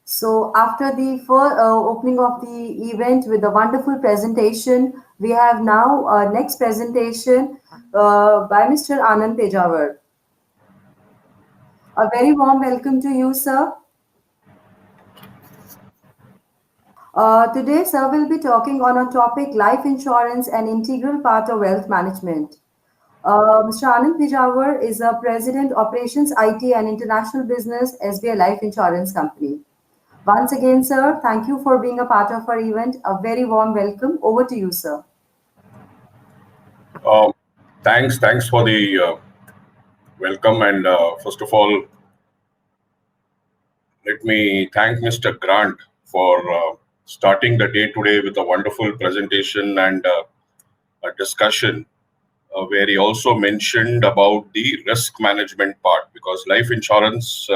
So after the first opening of the event with a wonderful presentation, we have now next presentation by Mr. Anand Pejawar. A very warm welcome to you, sir. Today, sir will be talking on a topic life insurance, an integral part of wealth management. Mr. Anand Pejawar is a President, Operations, IT and International Business, SBI Life Insurance Company. Once again, sir, thank you for being a part of our event. A very warm welcome. Over to you, sir. Uh, thanks for the welcome. And first of all, let me thank Mr. Grant for starting the day today with a wonderful presentation and a discussion where he also mentioned about the risk management part, because life insurance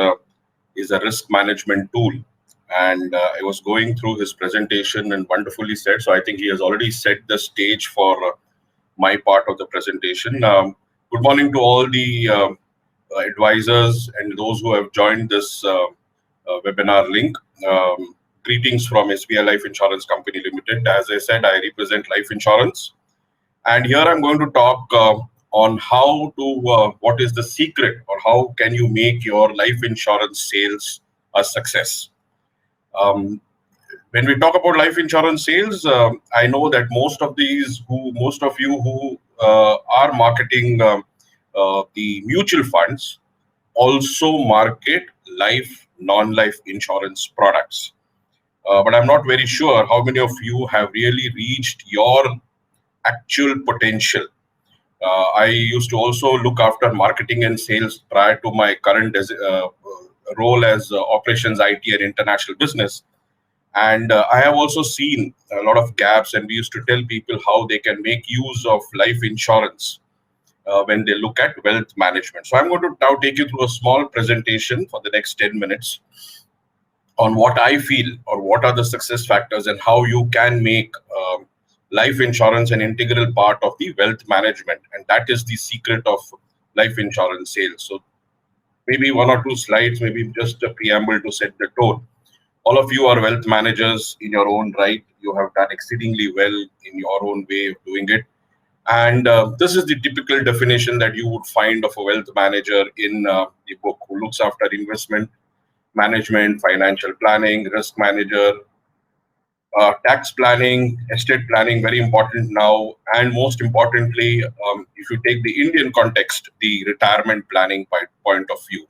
is a risk management tool. And I was going through his presentation and wonderfully said, so I think he has already set the stage for my part of the presentation. Good morning to all the advisors and those who have joined this webinar link. Greetings from SBI Life Insurance Company Limited. As I said, I represent life insurance. And here I'm going to talk on how to, what is the secret, or how can you make your life insurance sales a success. When we talk about life insurance sales, I know that most of you who are marketing the mutual funds also market life, non-life insurance products. But I'm not very sure how many of you have really reached your actual potential. I used to also look after marketing and sales prior to my current role as operations, IT and international business. And I have also seen a lot of gaps, and we used to tell people how they can make use of life insurance when they look at wealth management. So I'm going to now take you through a small presentation for the next 10 minutes on what I feel, or what are the success factors, and how you can make life insurance an integral part of the wealth management. And that is the secret of life insurance sales. So maybe one or two slides, maybe just a preamble to set the tone. All of you are wealth managers in your own right. You have done exceedingly well in your own way of doing it. And this is the typical definition that you would find of a wealth manager in the book, who looks after investment management, financial planning, risk manager, tax planning, estate planning, very important now. And most importantly, if you take the Indian context, the retirement planning point of view.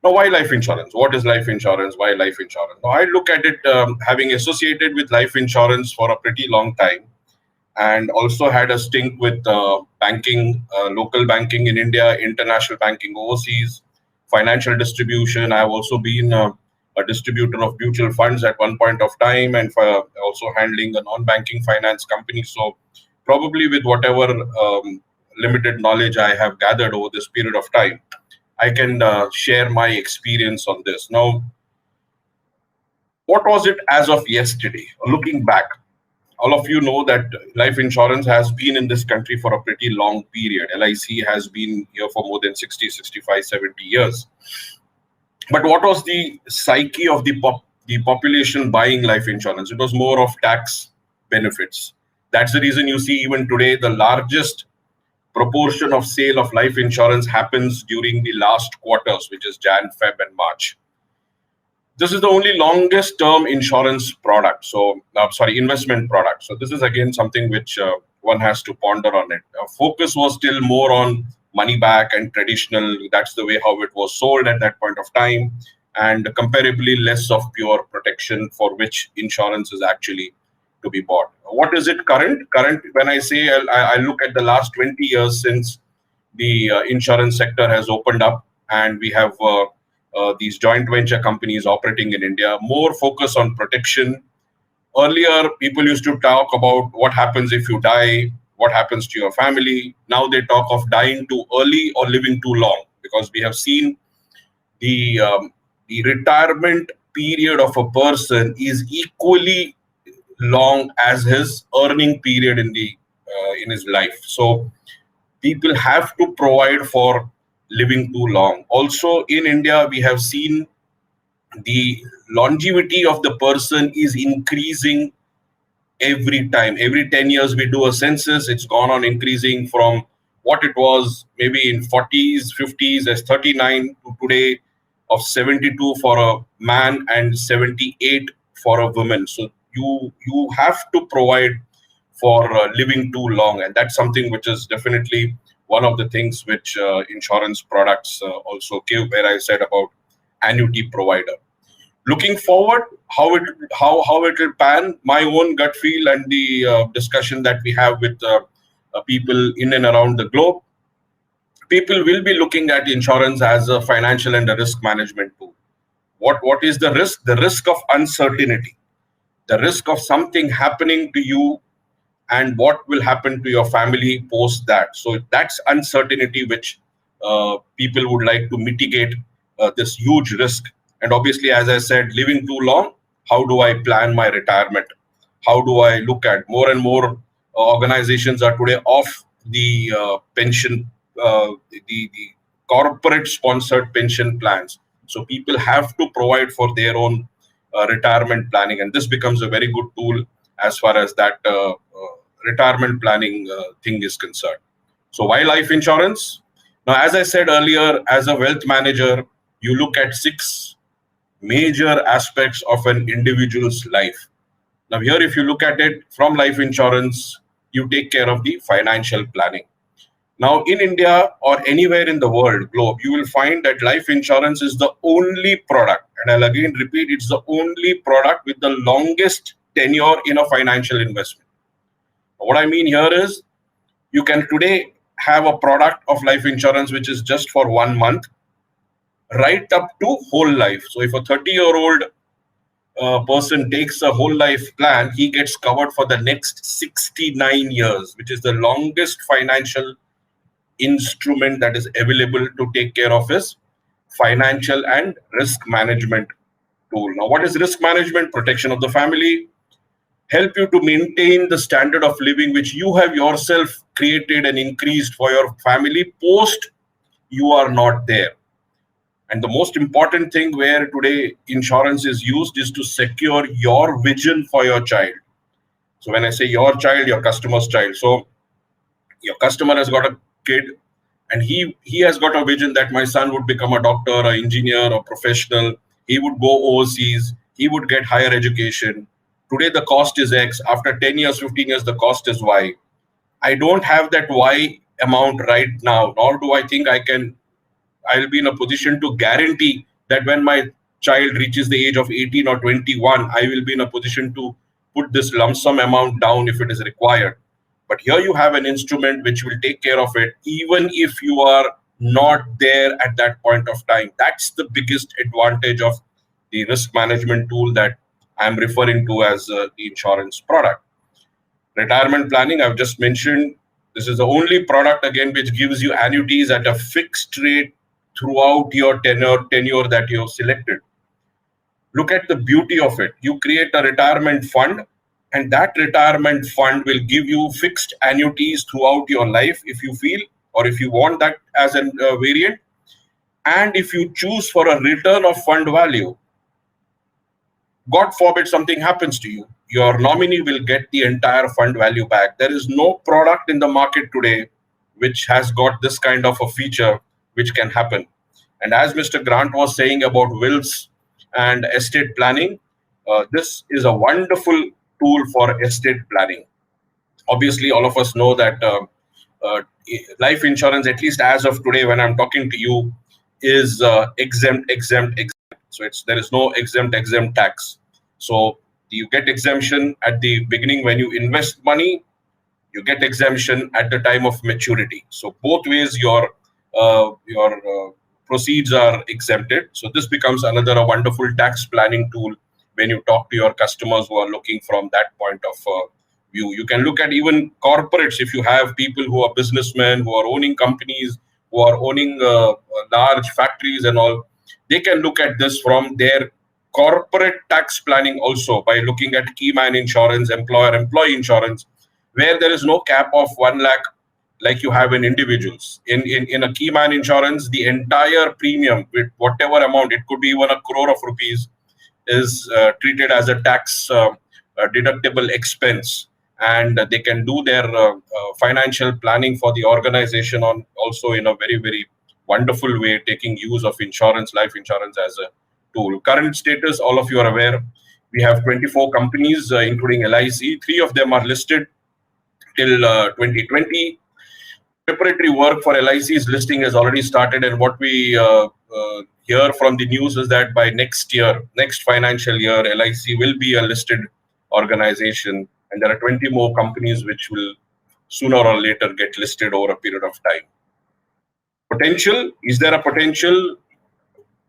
Now, why life insurance? What is life insurance? Why life insurance? Now, I look at it having associated with life insurance for a pretty long time, and also had a stint with banking, local banking in India, international banking overseas, financial distribution. I have also been a distributor of mutual funds at one point of time, and for also handling a non-banking finance company. So probably with whatever limited knowledge I have gathered over this period of time, I can share my experience on this. Now, what was it as of yesterday? Looking back, all of you know that life insurance has been in this country for a pretty long period. LIC has been here for more than 60, 65, 70 years. But what was the psyche of the population buying life insurance? It was more of tax benefits. That's the reason you see even today the largest proportion of sale of life insurance happens during the last quarters, which is Jan, Feb and March. This is the only longest term insurance product. So, investment product. So this is again something which one has to ponder on it. Focus was still more on money back and traditional. That's the way how it was sold at that point of time. And comparably less of pure protection, for which insurance is actually to be bought. What is it current? Current, when I say I look at the last 20 years since the insurance sector has opened up, and we have these joint venture companies operating in India, more focus on protection. Earlier, people used to talk about what happens if you die, what happens to your family. Now they talk of dying too early or living too long, because we have seen the retirement period of a person is equally long as his earning period in his life. So people have to provide for living too long. Also in India, we have seen the longevity of the person is increasing every time. Every 10 years we do a census, it's gone on increasing from what it was maybe in 40s, 50s as 39 to today of 72 for a man and 78 for a woman. So you have to provide for living too long, and that's something which is definitely one of the things which insurance products also give, where I said about annuity provider. Looking forward, how it will pan, my own gut feel and the discussion that we have with people in and around the globe, people will be looking at insurance as a financial and a risk management tool. What is the risk? The risk of uncertainty, the risk of something happening to you and what will happen to your family post that. So that's uncertainty which people would like to mitigate, this huge risk. And obviously, as I said, living too long, how do I plan my retirement? How do I look at more and more organizations are today off the pension, the corporate sponsored pension plans. So people have to provide for their own retirement planning, and this becomes a very good tool as far as that retirement planning thing is concerned. So why life insurance? Now, as I said earlier, as a wealth manager, you look at six major aspects of an individual's life. Now, here, if you look at it from life insurance, you take care of the financial planning. Now, in India or anywhere in the world, globe, you will find that life insurance is the only product, and I'll again repeat, it's the only product with the longest tenure in a financial investment. What I mean here is, you can today have a product of life insurance which is just for 1 month, right up to whole life. So if a 30-year-old person takes a whole life plan, he gets covered for the next 69 years, which is the longest financial instrument that is available to take care of his financial and risk management tool. Now, what is risk management? Protection of the family, help you to maintain the standard of living which you have yourself created and increased for your family post you are not there. And the most important thing where today insurance is used is to secure your vision for your child. So when I say your child, your customer's child. So your customer has got a kid and he has got a vision that my son would become a doctor, an engineer, a professional. He would go overseas. He would get higher education. Today the cost is X. After 10 years, 15 years, the cost is Y. I don't have that Y amount right now, nor do I think I'll be in a position to guarantee that when my child reaches the age of 18 or 21, I will be in a position to put this lump sum amount down if it is required. But here you have an instrument which will take care of it, even if you are not there at that point of time. That's the biggest advantage of the risk management tool that I'm referring to as the insurance product. Retirement planning, I've just mentioned, this is the only product again which gives you annuities at a fixed rate throughout your tenure that you've selected. Look at the beauty of it. You create a retirement fund, and that retirement fund will give you fixed annuities throughout your life if you feel, or if you want that as a variant. And if you choose for a return of fund value, God forbid something happens to you, your nominee will get the entire fund value back. There is no product in the market today which has got this kind of a feature which can happen. And as Mr. Grant was saying about wills and estate planning, this is a wonderful tool for estate planning. Obviously, all of us know that life insurance, at least as of today when I'm talking to you, is exempt. So there is no exempt tax. So you get exemption at the beginning when you invest money, you get exemption at the time of maturity. So both ways your proceeds are exempted. So this becomes another wonderful tax planning tool when you talk to your customers who are looking from that point of view. You can look at even corporates. If you have people who are businessmen, who are owning companies, who are owning large factories and all, they can look at this from their corporate tax planning also by looking at key man insurance, employer-employee insurance, where there is no cap of 1 lakh like you have in individuals. In a key man insurance, the entire premium, with whatever amount, it could be even a crore of rupees, is treated as a tax deductible expense, and they can do their financial planning for the organization on also in a very, very wonderful way, taking use of insurance, life insurance as a tool. Current status, all of you are aware, we have 24 companies, including LIC. 3 of them are listed till 2020. Preparatory work for LIC's listing has already started, and what we hear from the news is that by next year, next financial year, LIC will be a listed organization, and there are 20 more companies which will sooner or later get listed over a period of time. Potential, is there a potential?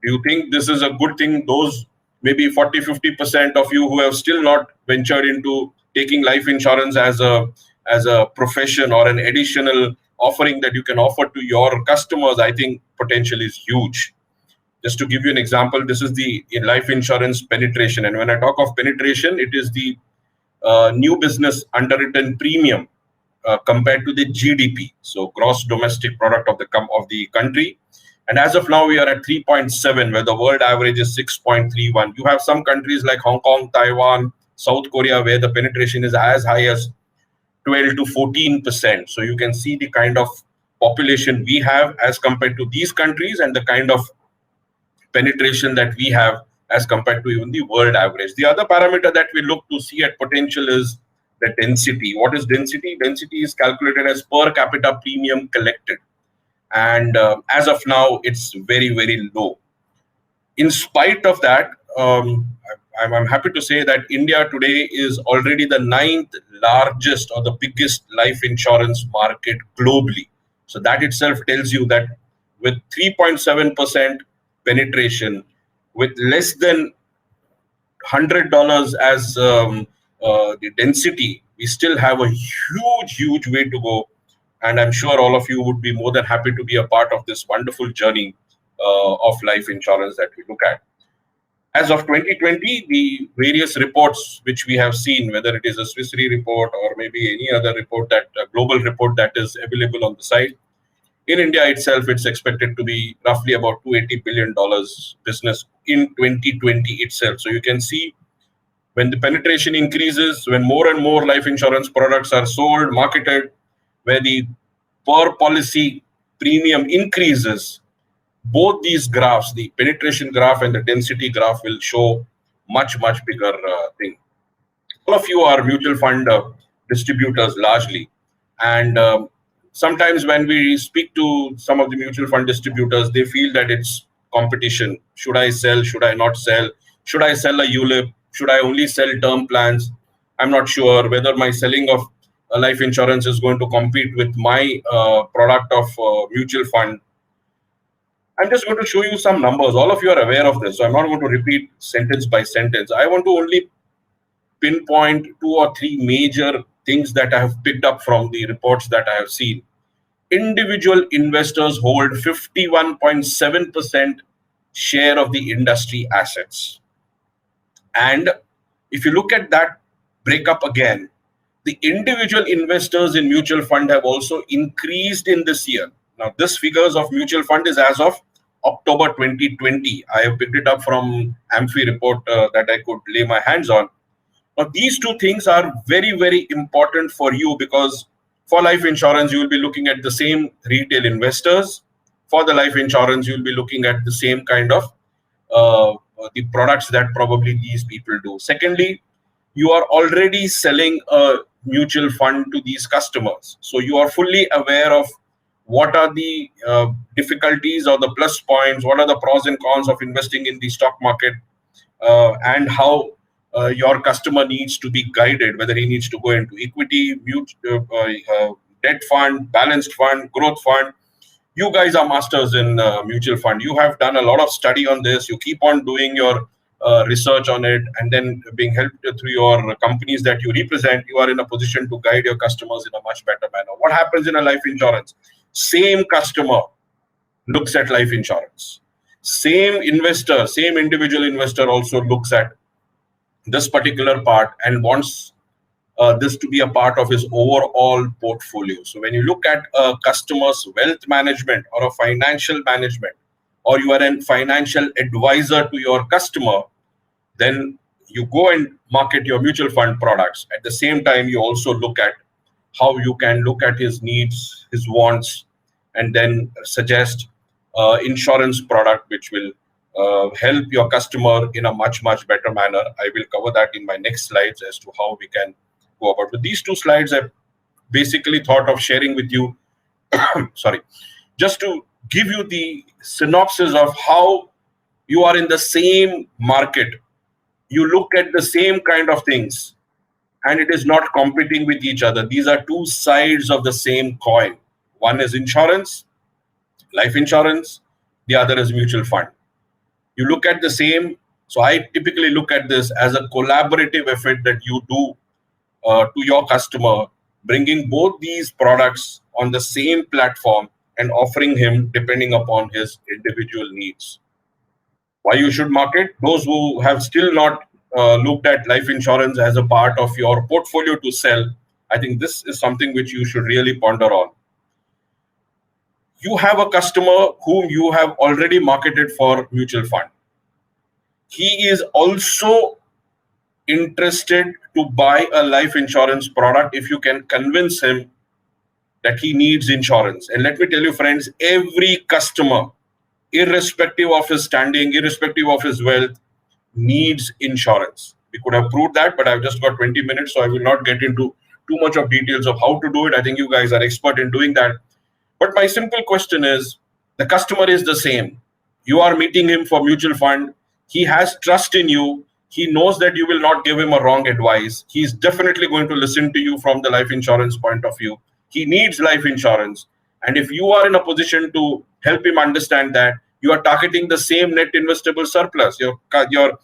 Do you think this is a good thing? Those maybe 40-50% of you who have still not ventured into taking life insurance as a profession or an additional offering that you can offer to your customers, I think potential is huge. Just to give you an example, this is the life insurance penetration, and when I talk of penetration, it is the new business underwritten premium compared to the GDP, so gross domestic product of the country. And as of now, we are at 3.7, where the world average is 6.31. You have some countries like Hong Kong, Taiwan, South Korea, where the penetration is as high as 12 to 14%. So you can see the kind of population we have as compared to these countries, and the kind of penetration that we have as compared to even the world average. The other parameter that we look to see at potential is the density. What is density? Density is calculated as per capita premium collected. And as of now, it's very, very low. In spite of that, I'm happy to say that India today is already the 9th largest or the biggest life insurance market globally. So that itself tells you that with 3.7% penetration, with less than $100 as the density, we still have a huge way to go. And I'm sure all of you would be more than happy to be a part of this wonderful journey of life insurance that we look at. As of 2020, the various reports which we have seen, whether it is a Swiss Re report or maybe any other report, that a global report that is available on the site, in India itself, it's expected to be roughly about $280 billion business in 2020 itself. So you can see, when the penetration increases, when more and more life insurance products are sold, marketed, where the per policy premium increases, both these graphs, the penetration graph and the density graph, will show much bigger thing. All of you are mutual fund distributors largely, and sometimes when we speak to some of the mutual fund distributors, they feel that it's competition. Should I sell? Should I not sell? Should I sell a ULIP? Should I only sell term plans? I'm not sure whether my selling of life insurance is going to compete with my product of mutual fund. I'm just going to show you some numbers. All of you are aware of this, so I'm not going to repeat sentence by sentence. I want to only pinpoint 2 or 3 major things that I have picked up from the reports that I have seen. Individual investors hold 51.7% share of the industry assets. And if you look at that breakup again, the individual investors in mutual fund have also increased in this year. Now, this figures of mutual fund is as of October 2020. I have picked it up from AMFI report that I could lay my hands on. Now, these 2 things are very important for you, because for life insurance, you will be looking at the same retail investors. For the life insurance, you will be looking at the same kind of the products that probably these people do. Secondly, you are already selling a mutual fund to these customers. So you are fully aware of what are the difficulties or the plus points, what are the pros and cons of investing in the stock market, and how your customer needs to be guided, whether he needs to go into equity, debt fund, balanced fund, growth fund. You guys are masters in mutual fund. You have done a lot of study on this. You keep on doing your research on it, and then being helped through your companies that you represent, you are in a position to guide your customers in a much better manner. What happens in a life insurance? Same customer looks at life insurance. Same investor, same individual investor also looks at this particular part and wants this to be a part of his overall portfolio. So when you look at a customer's wealth management or a financial management, or you are a financial advisor to your customer, then you go and market your mutual fund products. At the same time, you also look at how you can look at his needs, his wants, and then suggest insurance product which will help your customer in a much, much better manner. I will cover that in my next slides as to how we can go about. But these two slides I basically thought of sharing with you, sorry, just to give you the synopsis of how you are in the same market. You look at the same kind of things, and it is not competing with each other. These are two sides of the same coin. One is insurance, life insurance, the other is mutual fund. You look at the same. So I typically look at this as a collaborative effort that you do to your customer, bringing both these products on the same platform and offering him depending upon his individual needs. Why you should market? Those who have still not looked at life insurance as a part of your portfolio to sell, I think this is something which you should really ponder on. You have a customer whom you have already marketed for mutual fund. He is also interested to buy a life insurance product if you can convince him that he needs insurance. And let me tell you, friends, every customer, irrespective of his standing, irrespective of his wealth, needs insurance. We could have proved that, but I've just got 20 minutes, so I will not get into too much of details of how to do it. I think you guys are expert in doing that. But my simple question is, the customer is the same. You are meeting him for mutual fund. He has trust in you. He knows that you will not give him a wrong advice. He's definitely going to listen to you from the life insurance point of view. He needs life insurance. And if you are in a position to help him understand that, you are targeting the same net investable surplus. Your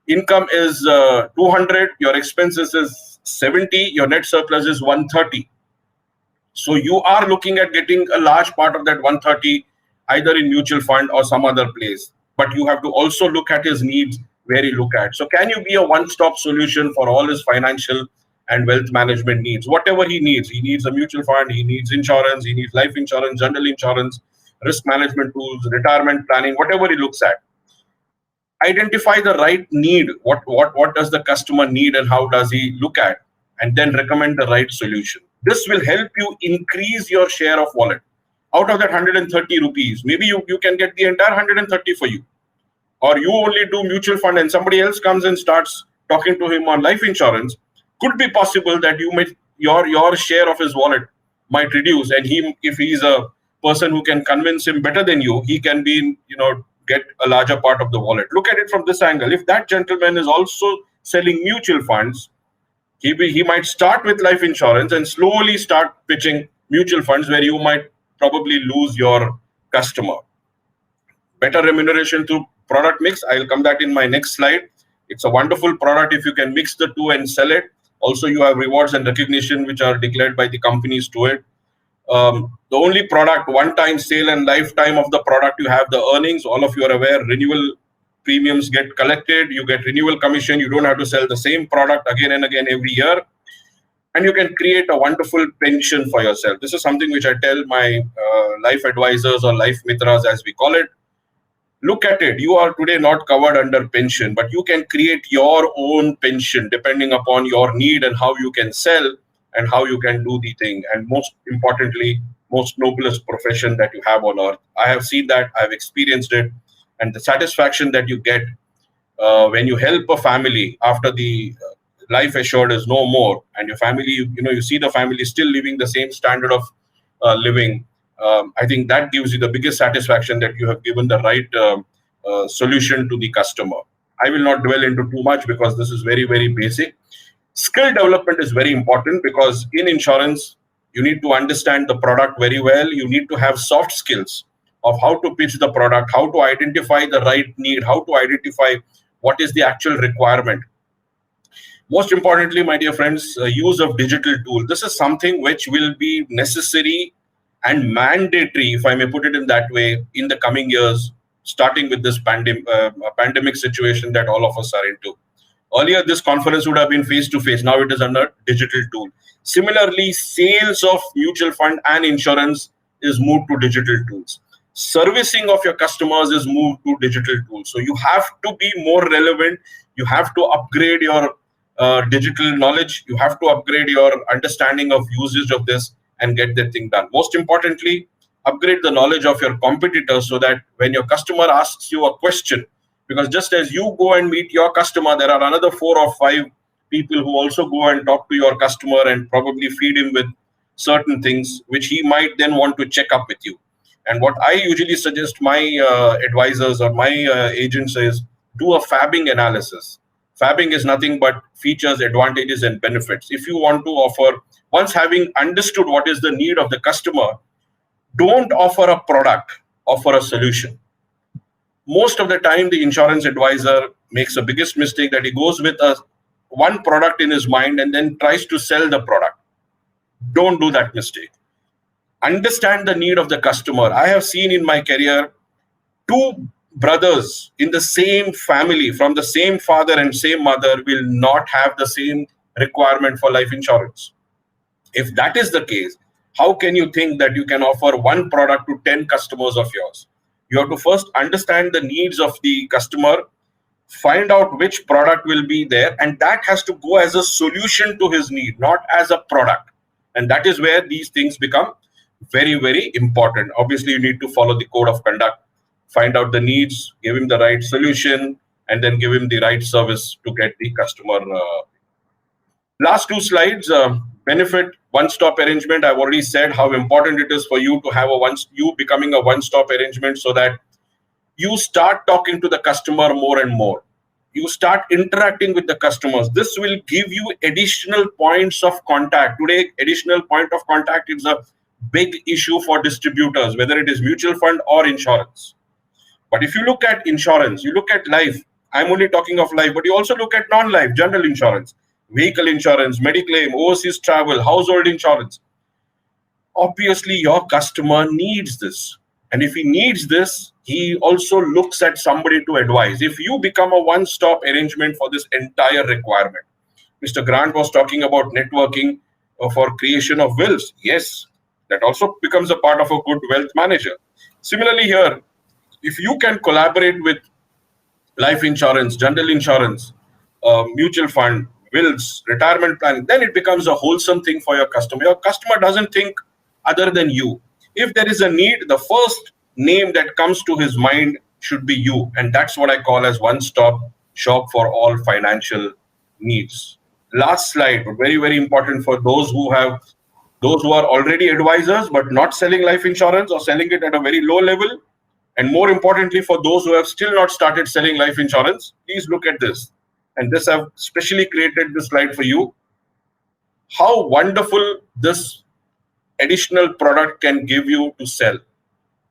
income is 200, your expenses is 70, your net surplus is 130. So you are looking at getting a large part of that 130 either in mutual fund or some other place. But you have to also look at his needs where you look at. So can you be a one-stop solution for all his financial and wealth management needs? Whatever he needs a mutual fund, he needs insurance, he needs life insurance, general insurance, risk management tools, retirement planning, whatever he looks at. Identify the right need. What does the customer need and how does he look at? And then recommend the right solution. This will help you increase your share of wallet. Out of that 130 rupees, maybe you can get the entire 130 for you. Or you only do mutual fund and somebody else comes and starts talking to him on life insurance. Could be possible that your share of his wallet might reduce, and if he's a person who can convince him better than you, he can get a larger part of the wallet. Look at it from this angle. If that gentleman is also selling mutual funds, he might start with life insurance and slowly start pitching mutual funds where you might probably lose your customer. Better remuneration through product mix. I'll come that in my next slide. It's a wonderful product if you can mix the two and sell it. Also, you have rewards and recognition which are declared by the companies to it. The only product, one-time sale and lifetime of the product, you have the earnings. All of you are aware, renewal premiums get collected. You get renewal commission. You don't have to sell the same product again and again every year. And you can create a wonderful pension for yourself. This is something which I tell my life advisors or life mitras, as we call it. Look at it. You are today not covered under pension, but you can create your own pension depending upon your need and how you can sell and how you can do the thing. And most importantly, most noblest profession that you have on earth. I have seen that. I've experienced it. And the satisfaction that you get when you help a family after the life assured is no more, and your family, you see the family still living the same standard of living. I think that gives you the biggest satisfaction that you have given the right solution to the customer. I will not dwell into too much because this is very, very basic. Skill development is very important because in insurance, you need to understand the product very well. You need to have soft skills of how to pitch the product, how to identify the right need, how to identify what is the actual requirement. Most importantly, my dear friends, use of digital tool. This is something which will be necessary and mandatory, if I may put it in that way, in the coming years, starting with this pandemic situation that all of us are into. Earlier, this conference would have been face to face. Now it is under digital tool. Similarly, sales of mutual fund and insurance is moved to digital tools. Servicing of your customers is moved to digital tools. So you have to be more relevant. You have to upgrade your digital knowledge. You have to upgrade your understanding of usage of this and get that thing done. Most importantly, upgrade the knowledge of your competitors so that when your customer asks you a question, because just as you go and meet your customer, there are another 4 or 5 people who also go and talk to your customer and probably feed him with certain things which he might then want to check up with you. And what I usually suggest my advisors or my agents is do a fabbing analysis. Fabbing is nothing but features, advantages, and benefits. If you want to offer, once having understood what is the need of the customer, don't offer a product, offer a solution. Most of the time, the insurance advisor makes the biggest mistake that he goes with one product in his mind and then tries to sell the product. Don't do that mistake. Understand the need of the customer. I have seen in my career 2 brothers in the same family from the same father and same mother will not have the same requirement for life insurance. If that is the case, how can you think that you can offer one product to 10 customers of yours? You have to first understand the needs of the customer, find out which product will be there, and that has to go as a solution to his need, not as a product. And that is where these things become very, very important. Obviously, you need to follow the code of conduct, find out the needs, give him the right solution, and then give him the right service to get the customer. Last 2 slides, benefit one-stop arrangement. I've already said how important it is for you to have you becoming a one-stop arrangement so that you start talking to the customer more and more. You start interacting with the customers. This will give you additional points of contact. Today, additional point of contact is a big issue for distributors, whether it is mutual fund or insurance. But if you look at insurance, you look at life, I'm only talking of life, but you also look at non-life, general insurance, vehicle insurance, mediclaim, overseas travel, household insurance. Obviously, your customer needs this. And if he needs this, he also looks at somebody to advise. If you become a one-stop arrangement for this entire requirement, Mr. Grant was talking about networking for creation of wills. Yes, that also becomes a part of a good wealth manager. Similarly here, if you can collaborate with life insurance, general insurance, mutual fund, wills, retirement planning, then it becomes a wholesome thing for your customer. Your customer doesn't think other than you. If there is a need, the first name that comes to his mind should be you. And that's what I call as one-stop shop for all financial needs. Last slide, but very, very important for those who are already advisors but not selling life insurance or selling it at a very low level. And more importantly, for those who have still not started selling life insurance, please look at this. And this, I've specially created this slide for you. How wonderful this additional product can give you to sell.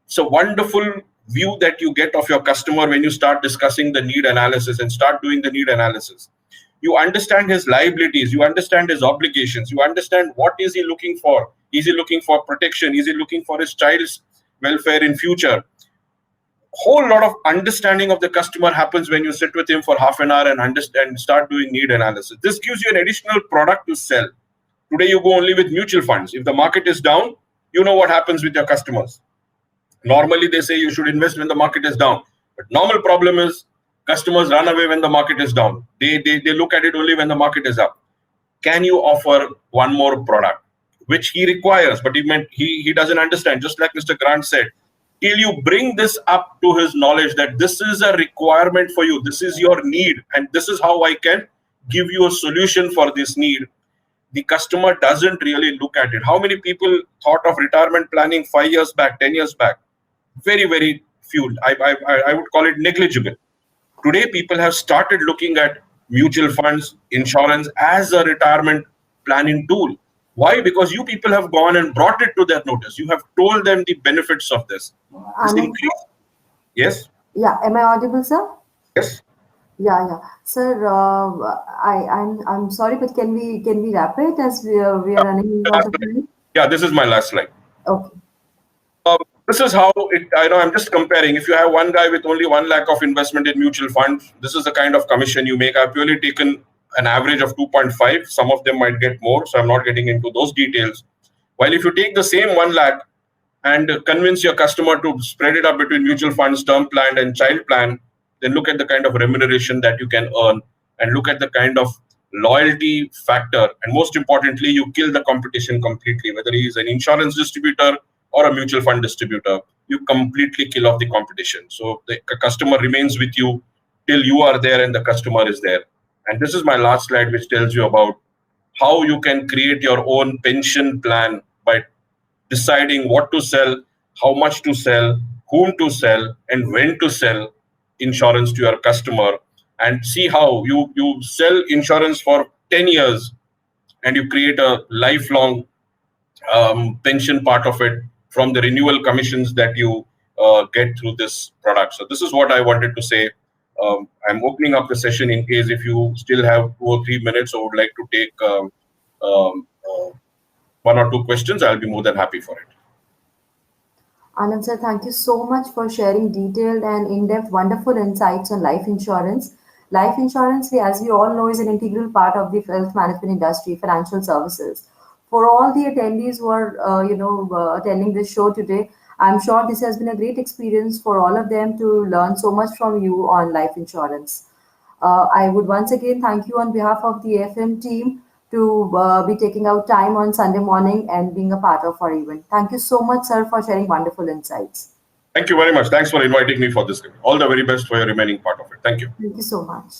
It's a wonderful view that you get of your customer when you start discussing the need analysis and start doing the need analysis. You understand his liabilities, you understand his obligations, you understand what is he looking for. Is he looking for protection? Is he looking for his child's welfare in future? Whole lot of understanding of the customer happens when you sit with him for half an hour and understand, start doing need analysis. This gives you an additional product to sell. Today you go only with mutual funds. If the market is down, you know what happens with your customers. Normally they say you should invest when the market is down. But normal problem is customers run away when the market is down. They look at it only when the market is up. Can you offer one more product, which he requires, but he doesn't understand, just like Mr. Grant said. Till you bring this up to his knowledge that this is a requirement for you, this is your need, and this is how I can give you a solution for this need. The customer doesn't really look at it. How many people thought of retirement planning 5 years back, 10 years back? Very, very few. I would call it negligible. Today, people have started looking at mutual funds, insurance as a retirement planning tool. Why? Because you people have gone and brought it to their notice. You have told them the benefits of this. Yes? Yeah, am I audible, sir? Yes. Yeah. Sir, I'm sorry, but can we wrap it as we are running out of time? Yeah, this is my last slide. Okay. This is how it, I know I'm just comparing. If you have one guy with only 1 lakh of investment in mutual funds, this is the kind of commission you make. I've purely taken an average of 2.5. Some of them might get more, so I'm not getting into those details. While if you take the same 1 lakh and convince your customer to spread it up between mutual funds, term plan, and child plan, then look at the kind of remuneration that you can earn and look at the kind of loyalty factor. And most importantly, you kill the competition completely, whether he is an insurance distributor or a mutual fund distributor, you completely kill off the competition. So the customer remains with you till you are there and the customer is there. And this is my last slide, which tells you about how you can create your own pension plan by deciding what to sell, how much to sell, whom to sell, and when to sell insurance to your customer. And see how you sell insurance for 10 years and you create a lifelong pension part of it from the renewal commissions that you get through this product. So this is what I wanted to say. I'm opening up the session in case if you still have 2 or 3 minutes or would like to take um, uh, 1 or 2 questions. I'll be more than happy for it. Anand sir, thank you so much for sharing detailed and in-depth, wonderful insights on life insurance. Life insurance, as we all know, is an integral part of the wealth management industry, financial services. For all the attendees who are, attending this show today, I'm sure this has been a great experience for all of them to learn so much from you on life insurance. I would once again thank you on behalf of the AFM team to be taking out time on Sunday morning and being a part of our event. Thank you so much, sir, for sharing wonderful insights. Thank you very much. Thanks for inviting me for this. All the very best for your remaining part of it. Thank you. Thank you so much.